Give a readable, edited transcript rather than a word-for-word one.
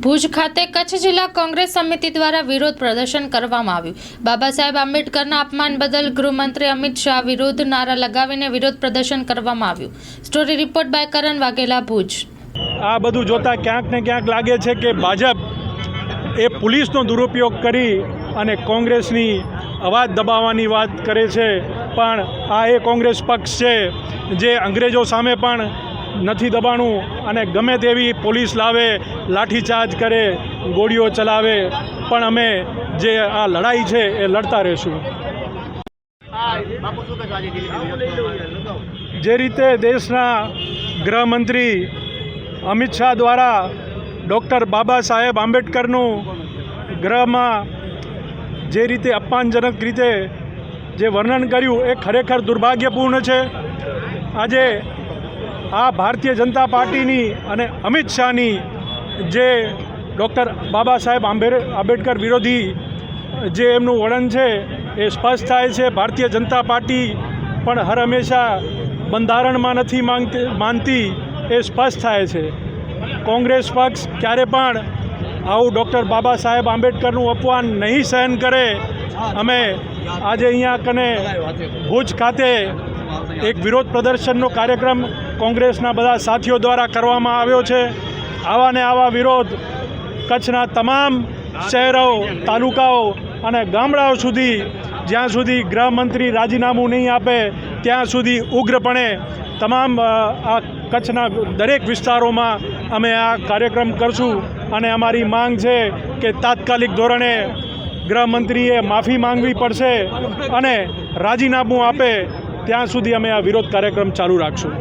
ભુજ ખાતે કચ્છ જિલ્લા કોંગ્રેસ સમિતિ દ્વારા વિરોધ પ્રદર્શન કરવામાં આવ્યું। બાબા સાહેબ આંબેડકરના અપમાન બદલ ગૃહમંત્રી અમિત શાહ વિરુદ્ધ નારા લગાવીને વિરોધ પ્રદર્શન કરવામાં આવ્યું। સ્ટોરી રિપોર્ટ બાય કરણ વાઘેલા, ભુજ। આ બધું જોતા ક્યાંક ને ક્યાંક લાગે છે કે ભાજપ એ પોલીસનો દુરુપયોગ કરી અને કોંગ્રેસની અવાજ દબાવવાની વાત કરે છે, પણ આ એ કોંગ્રેસ પક્ષ છે જે અંગ્રેજો સામે પણ નથી દબાણું અને ગમે તેવી પોલીસ લાવે, લાઠીચાર્જ કરે, ગોળીઓ ચલાવે, પણ અમે જે આ લડાઈ છે એ લડતા રહીશું। જે રીતે દેશના ગૃહમંત્રી અમિત શાહ દ્વારા ડૉક્ટર બાબા સાહેબ આંબેડકરનું ગૃહમાં જે રીતે અપમાનજનક રીતે જે વર્ણન કર્યું એ ખરેખર દુર્ભાગ્યપૂર્ણ છે। આજે આ ભારતીય જનતા પાર્ટીની અને અમિત શાહની જે ડૉક્ટર બાબા સાહેબ આંબેડકર વિરોધી જે એમનું વલણ છે એ સ્પષ્ટ થાય છે। ભારતીય જનતા પાર્ટી પણ હર હંમેશા બંધારણમાં નથી માનતી એ સ્પષ્ટ થાય છે। કોંગ્રેસ પક્ષ ક્યારે પણ આવું ડૉક્ટર બાબા સાહેબ આંબેડકરનું અપમાન નહીં સહન કરે। અમે આજે અહીંયા કને ભુજ ખાતે એક વિરોધ પ્રદર્શનનો કાર્યક્રમ કોંગ્રેસના બધા સાથીઓ દ્વારા કરવામાં આવ્યો છે। આવા ને આવા વિરોધ કચ્છના તમામ શહેરો, તાલુકાઓ અને ગામડાઓ સુધી, જ્યાં સુધી ગૃહમંત્રી રાજીનામું નહીં આપે ત્યાં સુધી ઉગ્રપણે તમામ આ કચ્છના દરેક વિસ્તારોમાં અમે આ કાર્યક્રમ કરશું અને અમારી માંગ છે કે તાત્કાલિક ધોરણે ગૃહમંત્રીએ માફી માંગવી પડશે અને રાજીનામું આપે ત્યાં સુધી અમે આ વિરોધ કાર્યક્રમ ચાલુ રાખશું।